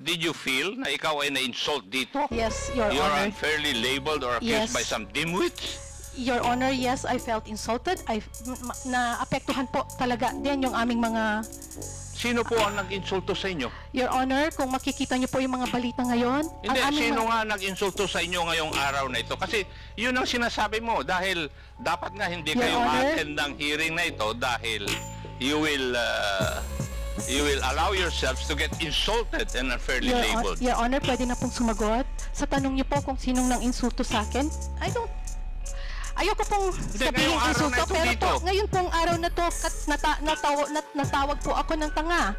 did you feel na ikaw ay na-insult dito? Yes, Your You're Honor. unfairly labeled or accused Yes. by some dimwits? Your Honor, yes, I felt insulted. Naapektuhan po talaga din yung aming mga... Sino po ang nag-insulto sa inyo? Your Honor, kung makikita niyo po yung mga balita ngayon, Hindi, ang aming sino nga nag-insulto sa inyo ngayong araw na ito? Kasi yun ang sinasabi mo dahil dapat nga hindi Your kayo Honor. ma-attend ng hearing na ito dahil you will allow yourselves to get insulted and unfairly labeled. Your Honor, pwede na pong sumagot. Sa tanong niyo po kung sinong nang insulto sa akin, ayoko pong sabihin ngayong araw insulto, na ito pero dito. po, ngayon pong araw na to, natawag po ako ng tanga.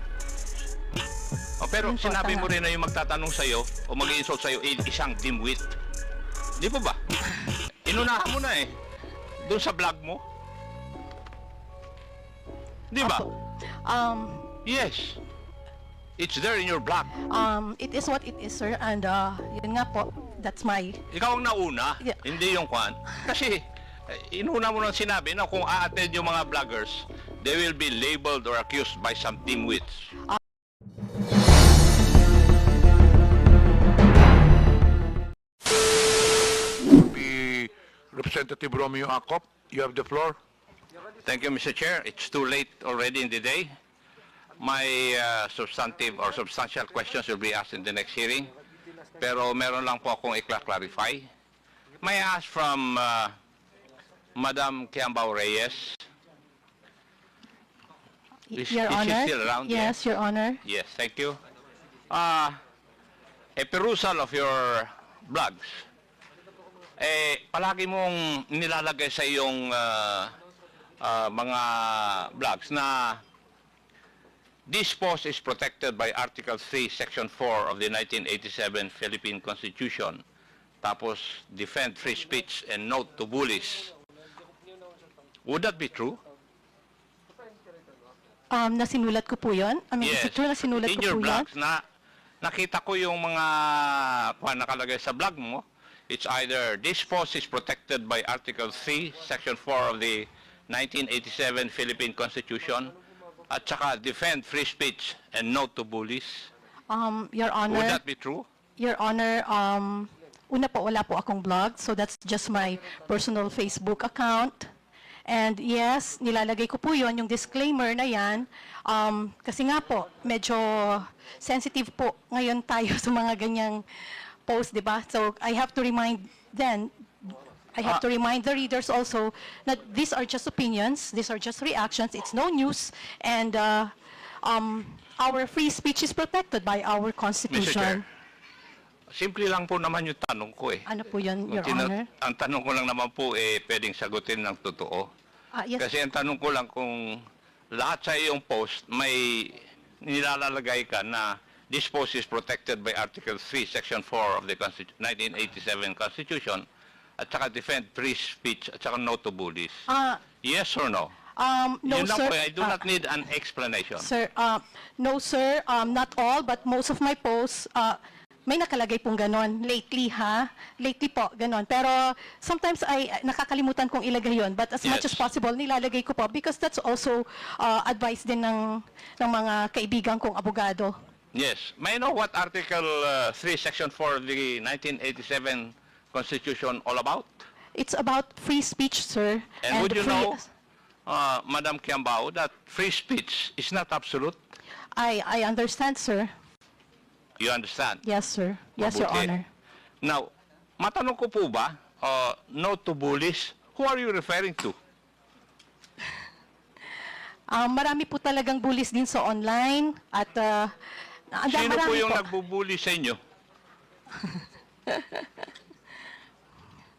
Pero Yun po, sinabi tama. mo rin na yung magtatanong sa'yo o mag-insult sa'yo isang dimwit. Di po ba? Inunahan mo na eh. Doon sa vlog mo. Di ba? Opo. Yes. It's there in your blog. It is what it is, sir, and yun nga po, that's my... Ikaw ang nauna, Yeah. hindi yung kwan. Kasi inuna mo nang sinabi na kung a-attend yung mga vloggers, they will be labeled or accused by some dimwits. Be Representative Romeo Acop, you have the floor. Thank you, Mr. Chair. It's too late already in the day. My substantive or substantial questions will be asked in the next hearing. Pero meron lang po akong i-clarify. May I ask from Madam Kiambao Reyes? Is Your she Honor? still around? Yes, Your Honor. Yes, thank you. A perusal of your blogs. Palagi mong nilalagay sa iyong mga blogs na this post is protected by Article 3, Section 4 of the 1987 Philippine Constitution. Tapos, defend free speech and note to bullies. Would that be true? Nasinulat ko po yun. Is it true na sinulat in ko your po yun? blogs, nakita ko yung mga nakalagay sa blog mo. It's either this post is protected by Article 3, Section 4 of the 1987 Philippine Constitution at saka defend free speech and note to bullies. Your Honor, Would that be true? Your Honor, una po, wala po akong blog, so that's just my personal Facebook account. And yes, nilalagay ko po yon yung disclaimer na yan. Kasi nga po, medyo sensitive po ngayon tayo sa mga ganyang post, di ba? So I have to remind the readers also that these are just opinions, these are just reactions, it's no news, and our free speech is protected by our Mr. Chair, Constitution. simple lang po naman yung tanong ko eh. Ano po yun, Your Ang Honor? Ang tanong ko lang naman po pwedeng sagutin ng totoo. Yes. Kasi ang tanong ko lang kung lahat sa iyong post may nilalagay ka na this post is protected by Article 3, Section 4 of the 1987 Constitution at saka defend free speech at saka no to bullies. Yes or no? No, Yun lang sir. po, I do not need an explanation. Sir, no, sir. Not all, but most of my posts, may nakalagay pong ganon. Lately, ha? Lately po, ganon. Pero sometimes ay nakakalimutan kong ilagay yon. But as much Yes. as possible, nilalagay ko po because that's also advice din ng mga kaibigan kong abogado. Yes. May I know what Article 3, Section 4 of the 1987 Constitution all about? It's about free speech, sir. And would you free- know, Madam Kiambao, that free speech is not absolute? I understand, sir. You understand? Yes, sir. Yes, Your Mabuti. Honor. Now, matanong ko po ba, no to bullies, who are you referring to? Marami po talagang bullies din sa online at Sino po marami yung po. nagbubuli sa inyo?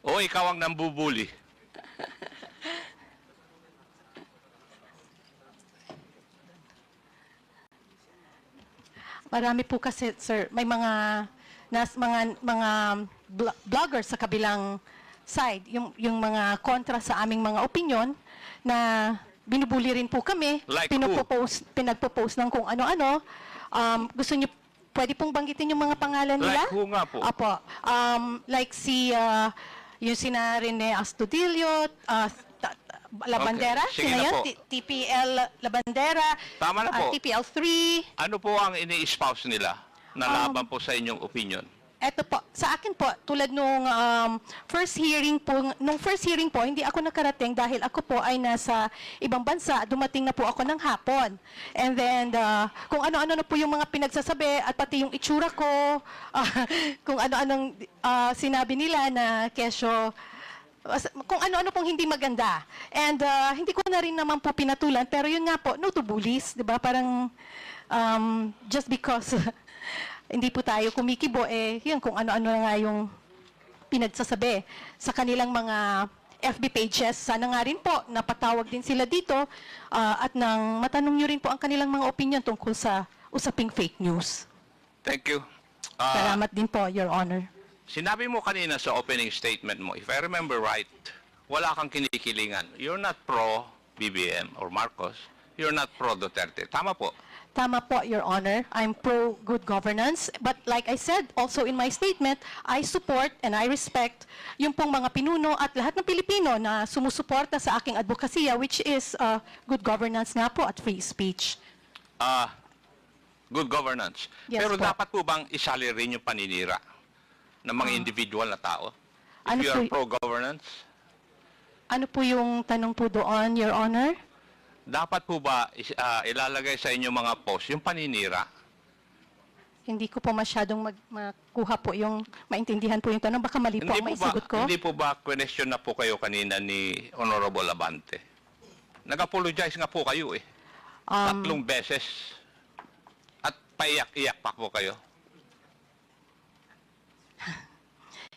O ikaw ang nambubuli? Marami po kasi, sir, may mga vloggers sa kabilang side, yung mga kontra sa aming mga opinion na binubuli rin po kami, Like who? pinagpo-post ng kung ano-ano. Gusto niyo pwede pong banggitin yung mga pangalan nila? Like who nga po? Apo. Like yung sina Rene Astudillo, Labandera, Okay, sige sino na yan? po. TPL Labandera, Tama na po. TPL3, Ano po ang ini-espouse nila? na laban po sa inyong opinion? Eto po, sa akin po, tulad nung first hearing po, hindi ako nakarating dahil ako po ay nasa ibang bansa, dumating na po ako ng hapon. And then, kung ano-ano na po yung mga pinagsasabi at pati yung itsura ko, kung ano-anong sinabi nila na kesyo, kung ano-ano pong hindi maganda. And hindi ko na rin naman po pinatulan, pero yun nga po, no to bullies, di ba? Parang just because hindi po tayo kumikibo, yun kung ano-ano na nga yung pinagsasabi sa kanilang mga FB pages. Sana nga rin po, napatawag din sila dito at nang matanong nyo rin po ang kanilang mga opinion tungkol sa usaping fake news. Thank you. Salamat din po, Your Honor. Sinabi mo kanina sa opening statement mo, if I remember right, wala kang kinikilingan. You're not pro BBM or Marcos. You're not pro Duterte. Tama po. Tama po, Your Honor. I'm pro good governance. But like I said also in my statement, I support and I respect yung pong mga pinuno at lahat ng Pilipino na sumusuporta sa aking advokasya, which is good governance nga po at free speech. Good governance. Yes Pero po. dapat po bang isali rin yung paninira ng mga individual na tao? If Ano you are po pro-governance, Ano po yung tanong po doon, Your Honor? dapat po ba ilalagay sa inyong mga post yung paninira? Hindi ko po masyadong makuha po yung, maintindihan po yung tanong. Baka mali po ang maisugot ko. Hindi po ba question na po kayo kanina ni Honorable Abante? Nag-apologize nga po kayo eh. 3 beses. At paiyak-iyak pa po kayo.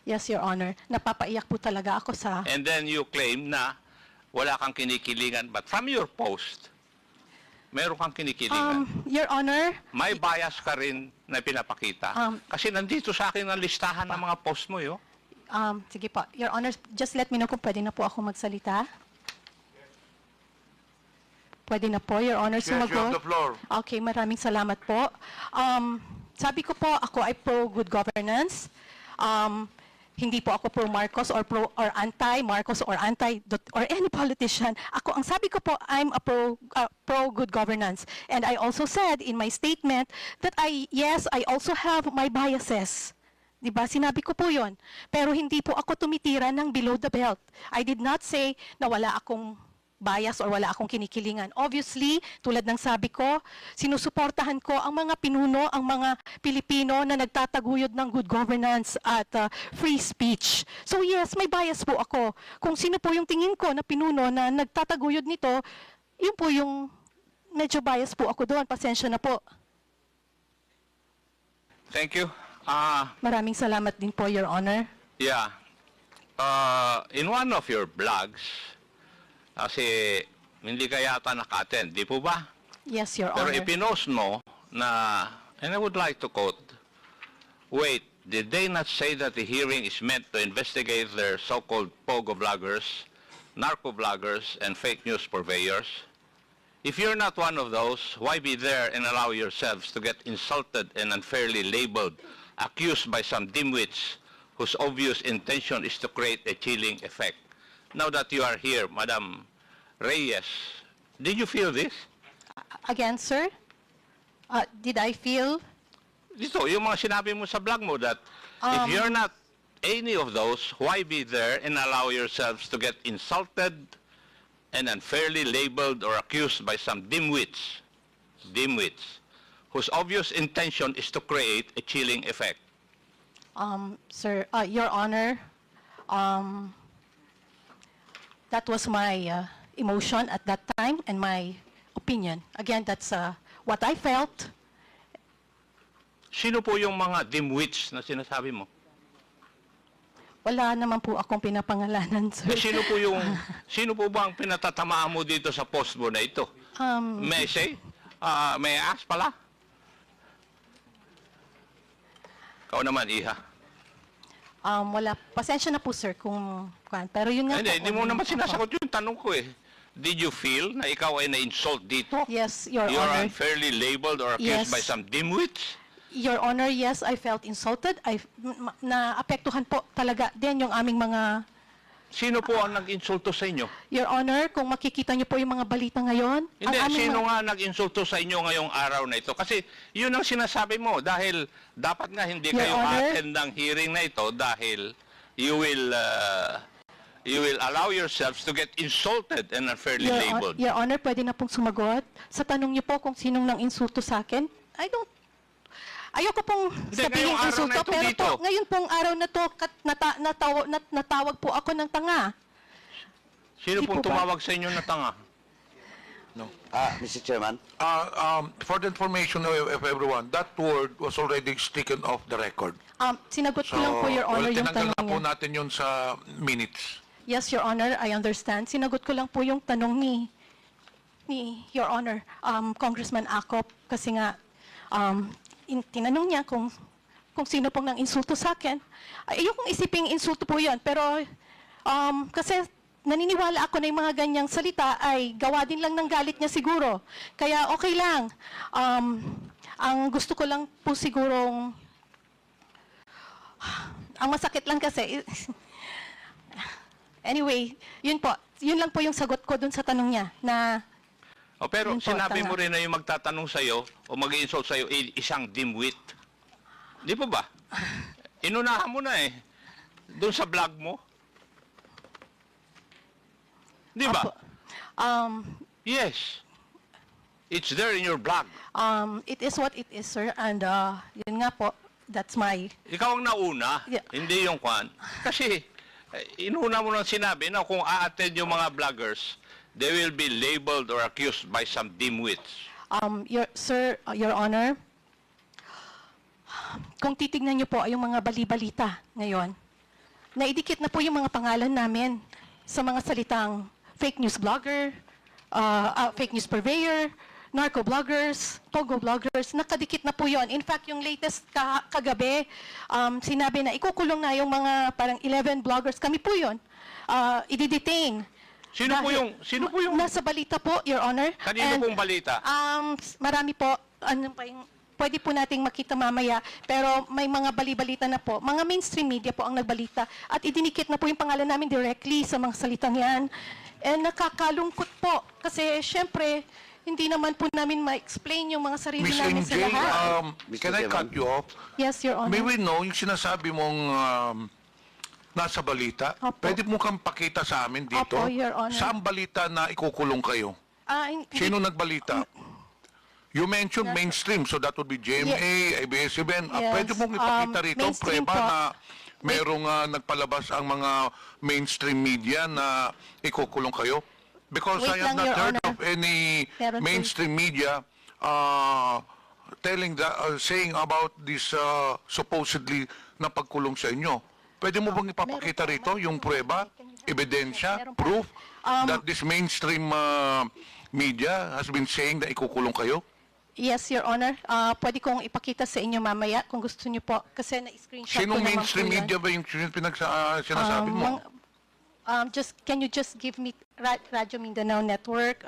Yes, Your Honor. Napapaiyak po talaga ako sa... And then you claim na wala kang kinikilingan. But from your post, meron kang kinikilingan. Your Honor, May bias ka rin na pinapakita. Kasi nandito sa akin ang listahan ng mga post mo, yo. sige po. Your Honor, just let me know kung pwede na po ako magsalita. Pwede na po, Your Honor, Yes, you have sumagot. the floor. Okay, maraming salamat po. Sabi ko po, ako ay pro good governance. Hindi po ako pro Marcos or pro or anti Marcos or anti or any politician. Ako ang sabi ko po, I'm a pro good governance. And I also said in my statement that I also have my biases. 'Di ba? Sinabi ko po 'yon. Pero hindi po ako tumitira ng below the belt. I did not say na wala akong bias or wala akong kinikilingan. Obviously, tulad ng sabi ko, sinusuportahan ko ang mga pinuno, ang mga Pilipino na nagtataguyod ng good governance at free speech. So yes, may bias po ako. Kung sino po yung tingin ko na pinuno na nagtataguyod nito, yun po yung medyo bias po ako doon. Pasensya na po. Thank you. Maraming salamat din po, Your Honor. Yeah. In one of your blogs, kasi hindi ka yata naka-attend, di po ba? Yes, Your Pero Honor. ipinost mo na, and I would like to quote, wait, did they not say that the hearing is meant to investigate their so-called pogo vloggers, narco vloggers, and fake news purveyors? If you're not one of those, why be there and allow yourselves to get insulted and unfairly labeled, accused by some dimwits whose obvious intention is to create a chilling effect? Now that you are here, Madam Reyes, did you feel this? Again, sir? Did I feel? Dito, yung mga sinabi mo sa blog mo that if you're not any of those, why be there and allow yourselves to get insulted and unfairly labeled or accused by some dimwits, whose obvious intention is to create a chilling effect? Sir, Your Honor, that was my emotion at that time and my opinion. Again, that's what I felt. Sino po yung mga dimwits na sinasabi mo? Wala naman po akong pinapangalanan, sir. Sino po ba ang pinatatamaan mo dito sa post mo na ito? May I say? May I ask pala? Ikaw naman, Iha. Wala. Pasensya na po, sir, kung... Pero yun nga Hindi po. mo naman sinasagot yung tanong ko eh. Did you feel na ikaw ay na-insult dito? Yes, Your You're Honor. unfairly labeled or accused Yes. by some dimwits? Your Honor, yes, I felt insulted. Naapektuhan po talaga din yung aming mga Sino po ang nag-insulto sa inyo? Your Honor, kung makikita niyo po yung mga balita ngayon, Hindi, ang aming sino nga nag-insulto sa inyo ngayong araw na ito? Kasi yun ang sinasabi mo dahil dapat nga hindi Your kayo Honor? attend ng hearing na ito dahil you will allow yourselves to get insulted and unfairly labeled. Your Honor, pwede na pong sumagot. Sa tanong niyo po kung sinong nang insulto sa akin, ayoko pong sabihin ngayong araw insulto, na ito pero dito. po, ngayon pong araw na to, natawag po ako ng tanga. Sino Di pong po ba? tumawag sa inyo na tanga? Mr. Chairman, For the information of everyone, that word was already taken off the record. Sinagot ko lang po, Your Honor, yung tinanggal tanong na po niya. natin yun sa minutes. Yes, Your Honor, I understand. Sinagot ko lang po yung tanong ni Your Honor, Congressman Acop, kasi nga, tinanong niya kung sino pong nang insulto sa akin. Ayokong isiping insulto po yun, pero kasi naniniwala ako na yung mga ganyang salita ay gawa din lang ng galit niya siguro. Kaya okay lang. Ang gusto ko lang po sigurong, ang masakit lang kasi, anyway, yun lang po yung sagot ko dun sa tanong niya na O, pero Yun po, sinabi tanga. mo rin na yung magtatanong sa'yo o mag-insult sa'yo isang dimwit. Di po ba? Inunahan mo na eh. Doon sa vlog mo. Di ba? Opo. Yes. It's there in your blog. It is what it is, sir. And yun nga po, that's my... Ikaw ang nauna, Yeah. hindi yung kwan. Kasi, inuna mo nang sinabi na kung a-attend yung mga vloggers, they will be labeled or accused by some dimwits. Your Honor, kung titignan niyo po ay yung mga bali-balita ngayon, naidikit na po yung mga pangalan namin sa mga salitang fake news blogger, fake news purveyor, narco bloggers, pogo bloggers, nakadikit na po yon. In fact, yung latest kagabi, sinabi na ikukulong na yung mga parang 11 bloggers. Kami po yon. I-detain. Sino po yung Nasa balita po, Your Honor. kanino And, pong balita? Marami po, pwede po nating makita mamaya, pero may mga bali-balita na po. Mga mainstream media po ang nagbalita at idinikit na po yung pangalan namin directly sa mga salitang yan. And nakakalungkot po kasi syempre, hindi naman po namin ma-explain yung mga sarili Miss namin sa NJ, lahat. can Mr. I Chairman? cut you off? Yes, Your Honor. May we know yung sinasabi mong nasa balita? Opo. Pwede mo kang pakita sa amin dito? Opo, Your Honor. Saan balita na ikukulong kayo? Sino nagbalita? You mentioned mainstream, so that would be GMA, ABS-CBN. Yes. Pwede mong ipakita rito, Mainstream preba po. na merong nagpalabas ang mga mainstream media na ikukulong kayo? Because Wait I have lang, not Your heard Honor. of any Meron po. mainstream media saying about this supposedly na pagkulong sa inyo. Pwede mo bang ipapakita rito yung prueba, ebidensya, Meron po. proof that this mainstream media has been saying na ikukulong kayo? Yes, Your Honor. Pwede kong ipakita sa inyo mamaya kung gusto niyo po. Kasi na-screenshot ko Sinong naman mainstream po yan. media ba yung sinasabi mo? Can you just give me Radyo Mindanao Network?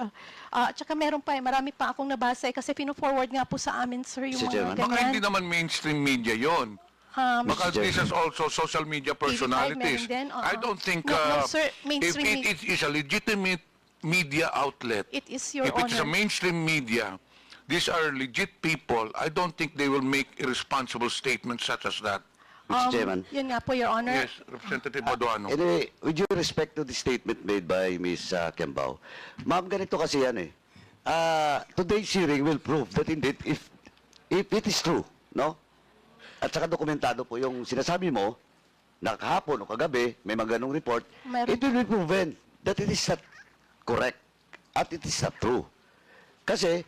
At saka meron pa marami pa akong nabasa kasi pino-forward nga po sa amin, sir, yung Mr. mga Chairman. Baka hindi ganyan. naman mainstream media yon. Baka Mr. this is also social media personalities. meron din, oo. I don't think No, sir, if mainstream it is a legitimate media outlet, It is, Your if it is a Honor. mainstream media, these are legit people. I don't think they will make irresponsible statements such as that. Mr. Chairman. Yun nga po, Your Honor. Yes, Representative Baduano. Anyway, with due respect to the statement made by Ms. Kembao, ma'am, ganito kasi yan eh. Today's hearing will prove that indeed, if it is true, no? At saka dokumentado po yung sinasabi mo, na kahapon o kagabi, may mga ganong report, Meron. it will be proven that it is not correct at it is not true. Kasi,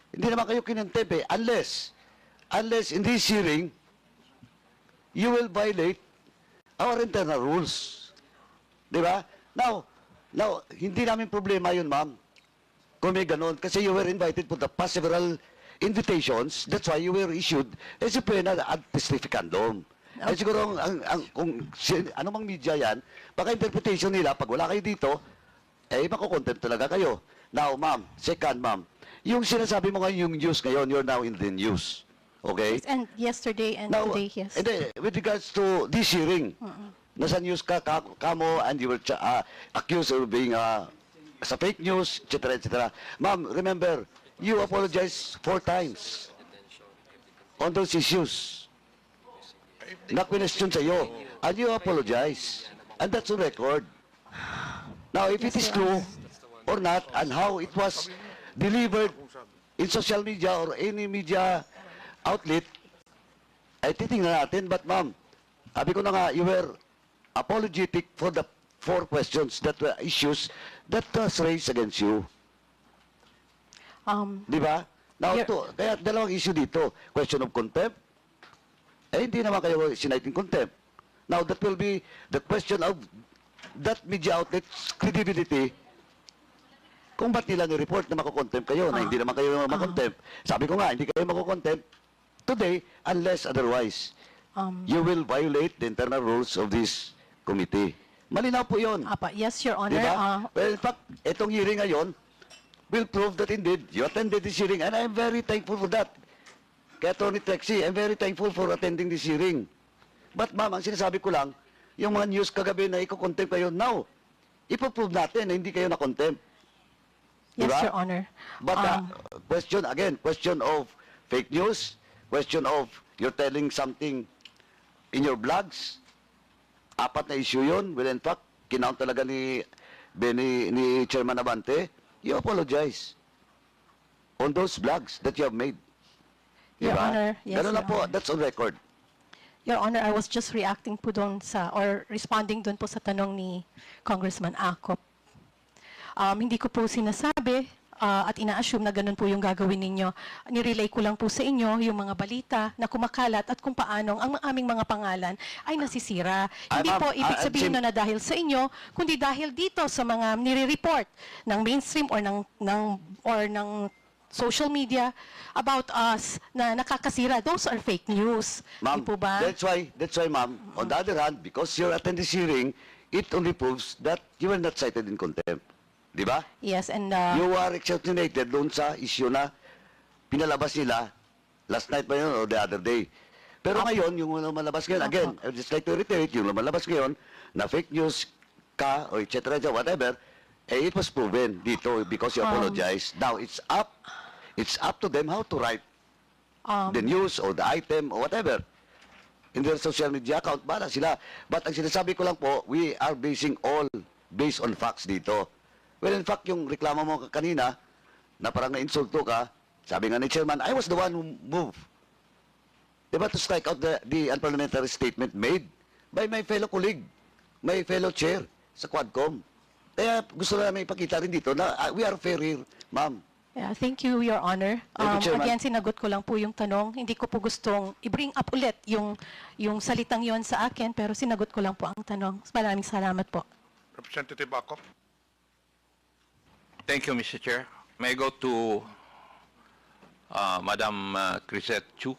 hindi naman kayo kinontempt eh, unless in this hearing, you will violate our internal rules. Di ba? Now, hindi namin problema yun, ma'am. Kung may ganun. Kasi you were invited to the past several invitations. That's why you were issued a subpoena ad testificandum. At siguro, anumang media yan, baka interpretation nila, pag wala kayo dito, makukontempt talaga kayo. Now, ma'am, second, ma'am, yung sinasabi mo ngayon, yung news ngayon, you're now in the news. Okay? And yesterday and Now, today, yes. with regards to this hearing, Nasa news kamo, and you were accused of being sa fake news, etc., etc. Ma'am, remember, you apologized 4 times on those issues. Na-question sa iyo, and you apologize. And that's on record. Now, if it is true or not, and how it was delivered in social media or any media outlet, ay titingnan natin. But ma'am, sabi ko na nga, you were apologetic for the 4 questions that were issues that was raised against you. Di ba? Now, kaya dalawang issue dito. Question of contempt. Eh, hindi naman kayo siniting contempt. Now, that will be the question of that media outlet's credibility. Kung ba't nila ni-report na makukontempt kayo, na hindi naman kayo makontempt. Sabi ko nga, hindi kayo makukontempt today unless otherwise. You will violate the internal rules of this committee. Malinaw po yun. Yes, Your Honor. Diba? Well, in fact, itong hearing ngayon will prove that indeed you attended this hearing, and I'm very thankful for that. Kaya Tony Trexie, I'm very thankful for attending this hearing. But ma'am, ang sinasabi ko lang, yung mga news kagabi na iko-contempt kayo, now, ipoprove natin na hindi kayo na-contempt. Yes, Diba? Your Honor. But question of fake news, question of you're telling something in your blogs, 4 na issue yun. Well, in fact, kinount talaga ni Chairman Abante, you apologize on those blogs that you have made. Your Honor, yes, Ganun na Your po, Honor. that's on record. Your Honor, I was just reacting po doon or responding doon po sa tanong ni Congressman Acop. Hindi ko po sinasabi at ina-assume na ganun po yung gagawin ninyo. Nirelay ko lang po sa inyo yung mga balita na kumakalat at kung paano ang aming mga pangalan ay nasisira. Hindi ma'am, po ibig sabihin Jim- na dahil sa inyo, kundi dahil dito sa mga nire-report ng mainstream or ng social media about us na nakakasira. Those are fake news. Ma'am, Di po ba? that's why, ma'am, on the other hand, because you're attending this hearing, it only proves that you were not cited in contempt. Di ba? Yes, and You are exonerated doon sa issue na pinalabas nila last night ba yun or the other day. Pero ngayon, yung lumalabas ngayon, again, I would just like to reiterate, yung lumalabas ngayon na fake news ka or etc. whatever, eh, it was proven dito because you apologize. Now, it's up to them how to write the news or the item or whatever in their social media account. Bala sila. But ang sinasabi ko lang po, we are basing all based on facts dito. Well, in fact, yung reklamo mo kanina, na parang na-insulto ka, sabi nga ni Chairman, I was the one who moved. Diba, to strike out the unparliamentary statement made by my fellow colleague, my fellow chair sa Quadcom. Kaya gusto namin ipakita rin dito na we are fair here, ma'am. yeah, thank you, Your Honor. Thank you, Chairman. Again, sinagot ko lang po yung tanong. Hindi ko po gustong i-bring up ulit yung salitang yon sa akin, pero sinagot ko lang po ang tanong. Maraming salamat po. Representative Acop. Thank you, Mr. Chair. May I go to Madam Crisette Chu?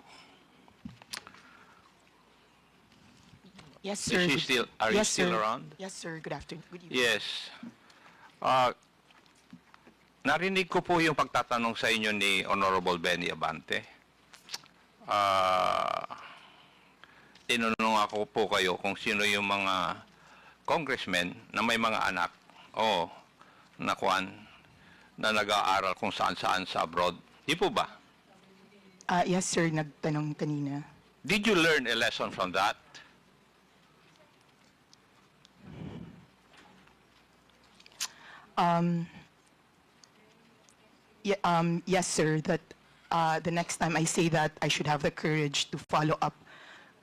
Yes, Is sir. she still, are you Yes, still sir. around? Yes, sir. Good afternoon. Good evening. Yes. Narinig ko po yung pagtatanong sa inyo ni Honorable Benny Abante. Tinanong ako po kayo kung sino yung mga congressmen na may mga anak o nakuan na nag-aaral kung saan-saan sa abroad. Di po ba? Yes, sir. Nagtanong kanina. Did you learn a lesson from that? Yes, sir. That the next time I say that, I should have the courage to follow up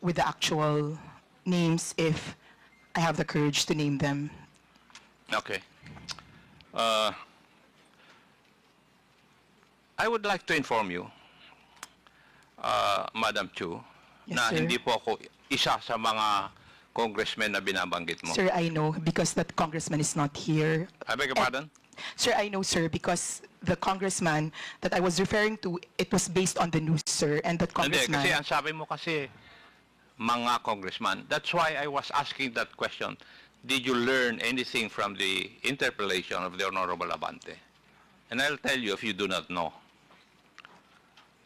with the actual names if I have the courage to name them. Okay. I would like to inform you, Madam Chu, Yes, na sir. hindi po ako isa sa mga congressmen na binabanggit mo. Sir, I know because that congressman is not here. I beg your pardon? Sir, I know, sir, because the congressman that I was referring to, it was based on the news, sir, and that Hindi, congressman... kasi ang sabi mo kasi, mga congressman. That's why I was asking that question. Did you learn anything from the interpellation of the Honorable Abante? And I'll tell you if you do not know.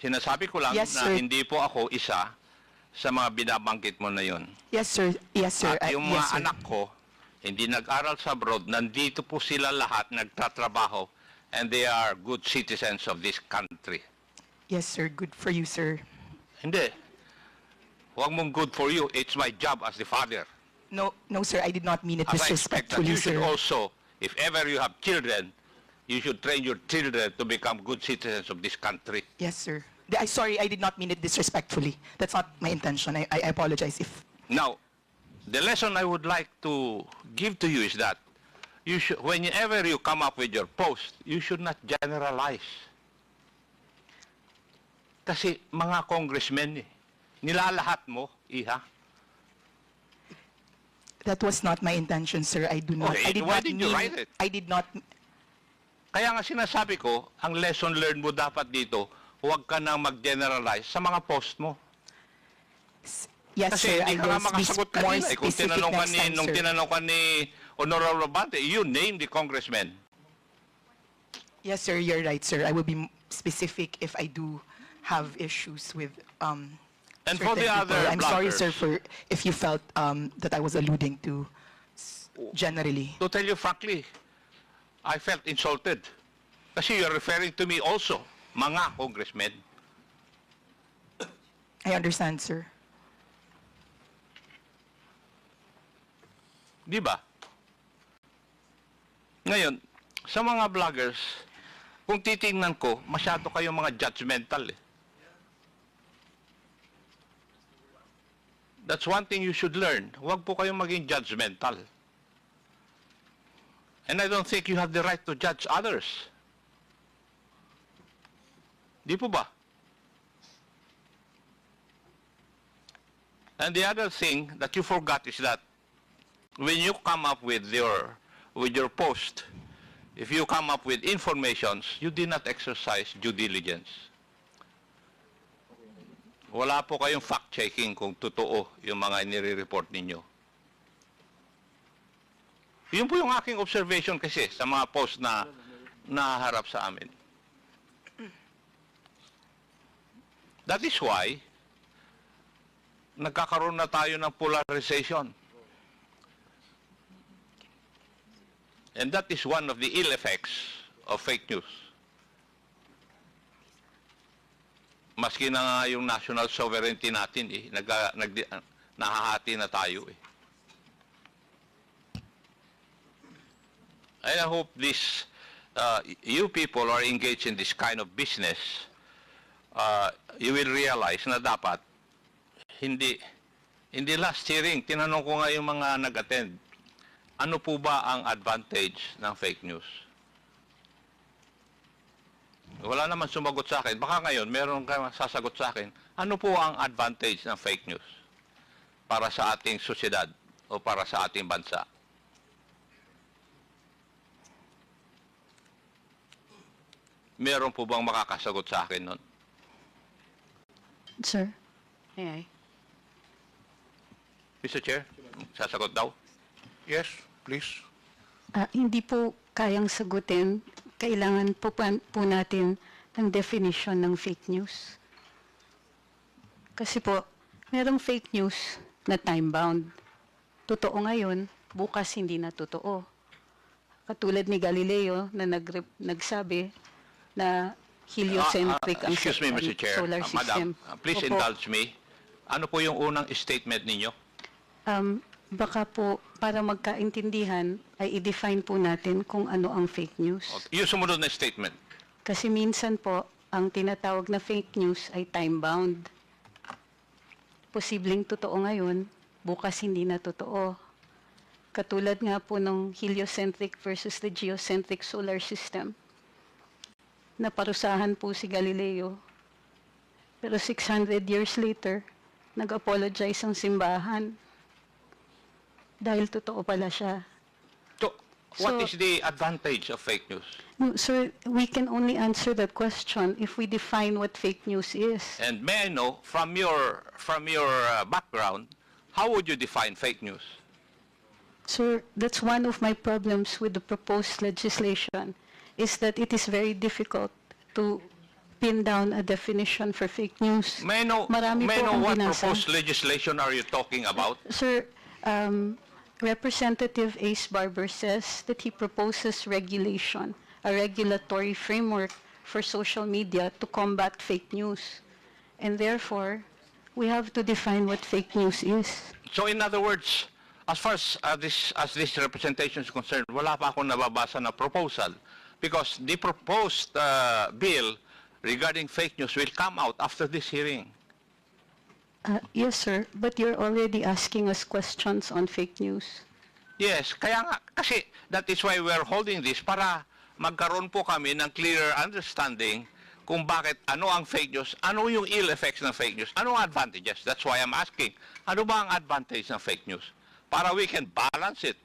Sinasabi ko lang Yes, na sir. hindi po ako isa sa mga binabanggit mo na yun. Yes, sir. Yes, sir. At yung mga yes, sir. anak ko, hindi nag-aral sa abroad, nandito po sila lahat, nagtatrabaho, and they are good citizens of this country. Yes, sir. Good for you, sir. Hindi. Huwag mong good for you. It's my job as the father. No, no, sir. I did not mean it As I expect that disrespectfully, you should sir. also, if ever you have children, you should train your children to become good citizens of this country. Yes, sir. Sorry, I did not mean it disrespectfully. That's not my intention. I apologize if... Now, the lesson I would like to give to you is that you should, whenever you come up with your post, you should not generalize. Kasi mga congressmen, nilalahat mo, iha. That was not my intention, sir. I do not... Okay, I did why not did you mean- write it? I did not... Kaya nga sinasabi ko, ang lesson learned mo dapat dito, huwag ka nang mag-generalize sa mga post mo. Yes, Kasi sir. I hindi ka nga will be makasagot more kanina. Kung specific tinanong ka next ni, time, nung sir. tinanong ka ni Honorable Abante, you name the congressman. Yes, sir. You're right, sir. I will be specific if I do have issues with And certain for the people. other I'm sorry, sir, bloggers. if you felt that I was alluding to generally. To tell you frankly, I felt insulted. Kasi you're referring to me also, mga congressmen. I understand, sir. Di ba? Ngayon, sa mga vloggers, kung titingnan ko, masyado kayong mga judgmental eh. That's one thing you should learn. Huwag po kayong maging judgmental. And I don't think you have the right to judge others. Di po ba? And the other thing that you forgot is that when you come up with your post, if you come up with informations, you did not exercise due diligence. Wala po kayong fact-checking kung totoo yung mga nire-report ninyo. Yun po yung aking observation kasi sa mga post na naharap sa amin. That is why nagkakaroon na tayo ng polarization. And that is one of the ill effects of fake news. Maski na nga yung national sovereignty natin, nahahati na tayo eh. And I hope this, you people are engaged in this kind of business, you will realize na dapat, hindi last hearing, tinanong ko nga yung mga nag-attend, ano po ba ang advantage ng fake news? Wala naman sumagot sa akin. Baka ngayon, meron kang sasagot sa akin, ano po ang advantage ng fake news para sa ating sosyedad o para sa ating bansa? Meron po bang makakasagot sa akin nun? Sir, may I? Mr. Chair, sasagot daw? Yes, please. Hindi po kayang sagutin. Kailangan po natin ng definition ng fake news. Kasi po, merong fake news na time-bound. Totoo ngayon, bukas hindi na totoo. Katulad ni Galileo na nagsabi na heliocentric ang Excuse me, Mr. Chair. solar system. Madam, please Opo. indulge me. Ano po yung unang statement ninyo? Baka po, para magkaintindihan, ay i-define po natin kung ano ang fake news. Yung sumunod na statement. Kasi minsan po, ang tinatawag na fake news ay time-bound. Posibleng totoo ngayon, bukas hindi na totoo. Katulad nga po ng heliocentric versus the geocentric solar system. Naparusahan po si Galileo. Pero 600 years later, nag-apologize ang simbahan. Dahil totoo pala siya. So, what So- is the advantage of fake news? No, sir, we can only answer that question if we define what fake news is. And may I know, from your background, how would you define fake news? Sir, that's one of my problems with the proposed legislation, is that it is very difficult to pin down a definition for fake news. May I know, Marami may I po know akong what binasa. proposed legislation are you talking about? Sir, Representative Ace Barber says that he proposes regulation, a regulatory framework for social media to combat fake news. And therefore, we have to define what fake news is. So in other words, as far as this representation is concerned, wala pa akong nababasa na proposal because the proposed bill regarding fake news will come out after this hearing. Yes, sir, but you're already asking us questions on fake news. Yes, kaya nga, kasi that is why we are holding this para magkaroon po kami ng clearer understanding kung bakit, ano ang fake news, ano yung ill effects ng fake news, ano ang advantages. That's why I'm asking, ano ba ang advantage ng fake news? Para we can balance it.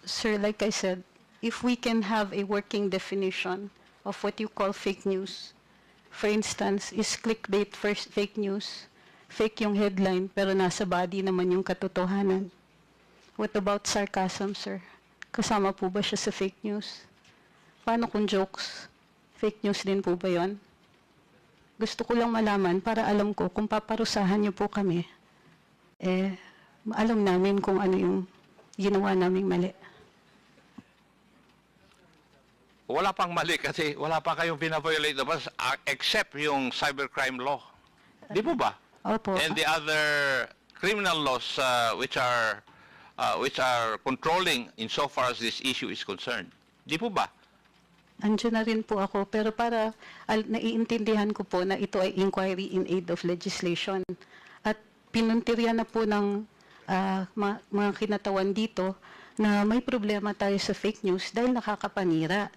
Sir, like I said, if we can have a working definition of what you call fake news, for instance, is clickbait first fake news, fake yung headline pero nasa body naman yung katotohanan. What about sarcasm, sir? Kasama po ba siya sa fake news? Paano kung jokes? Fake news din po ba yon? Gusto ko lang malaman para alam ko kung paparusahan niyo po kami, alam namin kung ano yung ginawa naming mali. Wala pang mali kasi wala pa kayong binaviolate except yung cybercrime law. Di po ba? Opo. And the other criminal laws which are controlling insofar as this issue is concerned. Di po ba? Andiyan na rin po ako, pero para naiintindihan ko po na ito ay inquiry in aid of legislation. At pinuntirya na po ng mga kinatawan dito na may problema tayo sa fake news dahil nakakapanira.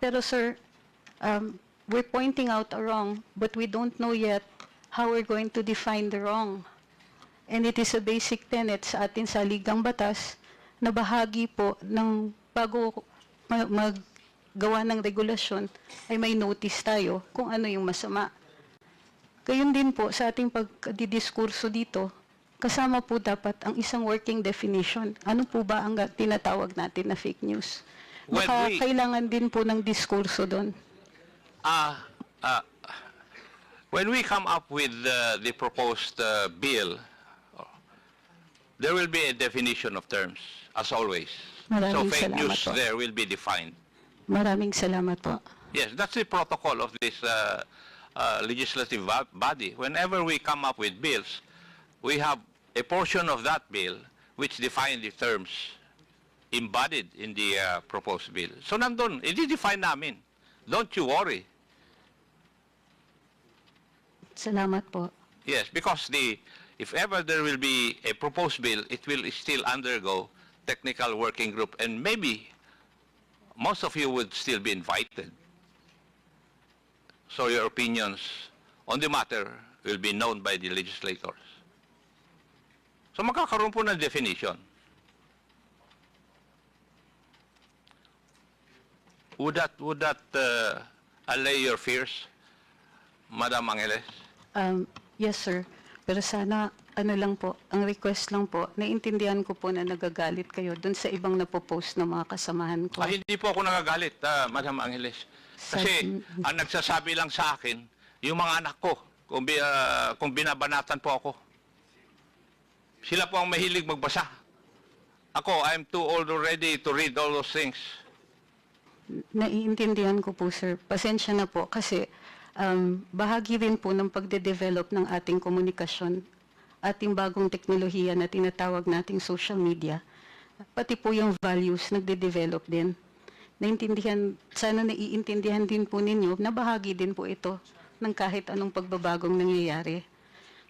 Pero sir, we're pointing out a wrong, but we don't know yet how we're going to define the wrong. And it is a basic tenet sa atin sa Ligang Batas na bahagi po ng bago maggawa ng regulasyon ay may notice tayo kung ano yung masama. Gayun din po sa ating pagdidiskurso dito, kasama po dapat ang isang working definition. Ano po ba ang tinatawag natin na fake news? Baka kailangan din po ng diskurso doon. When we come up with the proposed bill, there will be a definition of terms, as always. So Maraming fake salamat news po. there will be defined. Maraming salamat po. Yes, that's the protocol of this legislative body. Whenever we come up with bills, we have a portion of that bill which define the terms embodied in the proposed bill. So nandun, i-define namin. Don't you worry. Salamat po. Yes, because if ever there will be a proposed bill, it will still undergo technical working group, and maybe most of you would still be invited. So your opinions on the matter will be known by the legislators. So magkakaroon po ng definition. Would that allay your fears, Madam Angeles? Yes, sir. Pero sana, ano lang po, ang request lang po, naiintindihan ko po na nagagalit kayo dun sa ibang napopost ng mga kasamahan ko. Hindi po ako nagagalit, Madam Angeles. Kasi ang nagsasabi lang sa akin, yung mga anak ko, kung binabanatan po ako. Sila po ang mahilig magbasa. Ako, I'm too old already to read all those things. Naiintindihan ko po, sir. Pasensya na po kasi bahagi rin po ng pagde-develop ng ating komunikasyon, ating bagong teknolohiya na tinatawag nating social media, pati po yung values nagde-develop din. Sana naiintindihan din po ninyo na bahagi din po ito ng kahit anong pagbabagong nangyayari.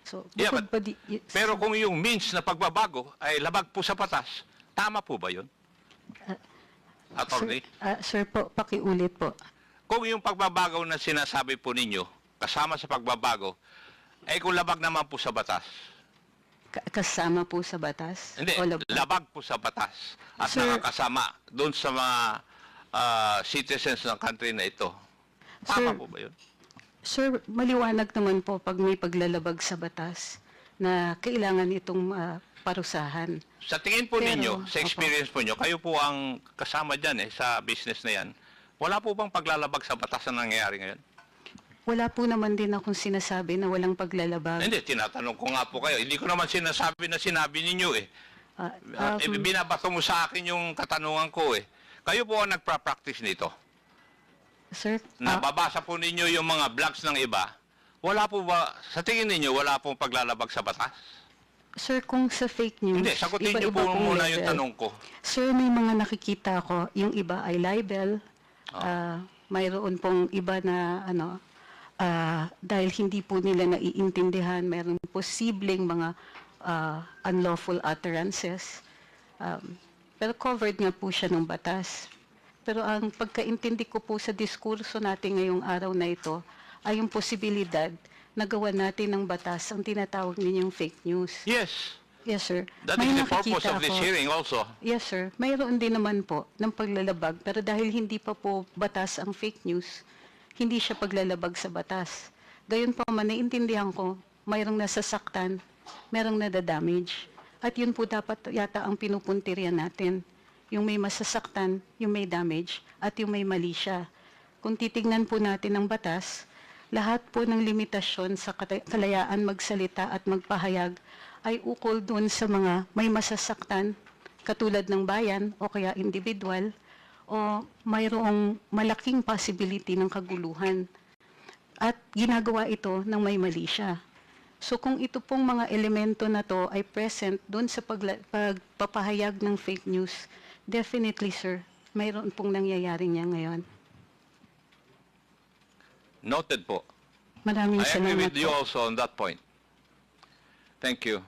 So, bukod pa pero kung yung means na pagbabago ay labag po sa batas, tama po ba yun? Attorney? Sir po, pakiulit po. Kung yung pagbabago na sinasabi po ninyo, kasama sa pagbabago, ay kung labag naman po sa batas. Kasama po sa batas? Hindi, O labag? labag po sa batas. At Sir- nakakasama doon sa mga citizens ng country na ito. Tama Sir- po ba yun? Sir, maliwanag naman po pag may paglalabag sa batas na kailangan itong parusahan. Sa tingin po Pero, ninyo, sa opo. experience po nyo, kayo po ang kasama dyan sa business na yan. Wala po bang paglalabag sa batas na nangyayari ngayon? Wala po naman din akong sinasabi na walang paglalabag. Hindi, tinatanong ko nga po kayo. Hindi ko naman sinasabi na sinabi ninyo eh. Binabato mo sa akin yung katanungan ko eh. Kayo po ang nagpa-practice nito. Sir, Nababasa po ninyo yung mga blogs ng iba. Wala po ba, sa tingin ninyo, wala pong paglalabag sa batas? sir, kung sa fake news, Hindi, sagutin niyo po iba-iba pong muna yung level. tanong ko. Sir, may mga nakikita ko, yung iba ay libel, mayroon pong iba na dahil hindi po nila naiintindihan, mayroon posibleng mga unlawful utterances. Pero covered nga po siya ng batas. Pero ang pagkaintindi ko po sa diskurso natin ngayong araw na ito ay yung posibilidad na gawa natin ng batas ang tinatawag ninyong fake news. Yes, Yes, sir. that May is the purpose nakikita of this ako. hearing also. Yes, sir. Mayroon din naman po ng paglalabag, pero dahil hindi pa po batas ang fake news, hindi siya paglalabag sa batas. Gayon pa man, naiintindihan ko, mayroong nasasaktan, mayroong nadadamage. At yun po dapat yata ang pinupuntirya natin. Yung may masasaktan, yung may damage, at yung may mali siya. Kung titignan po natin ang batas, lahat po ng limitasyon sa kalayaan magsalita at magpahayag ay ukol doon sa mga may masasaktan, katulad ng bayan o kaya individual, o mayroong malaking possibility ng kaguluhan. At ginagawa ito ng may mali siya. So kung ito pong mga elemento na to ay present doon sa pagpapahayag ng fake news, definitely, sir, mayroon pong nangyayari niya ngayon. Noted po. Maraming I agree salamat with you po. also on that point. Thank you.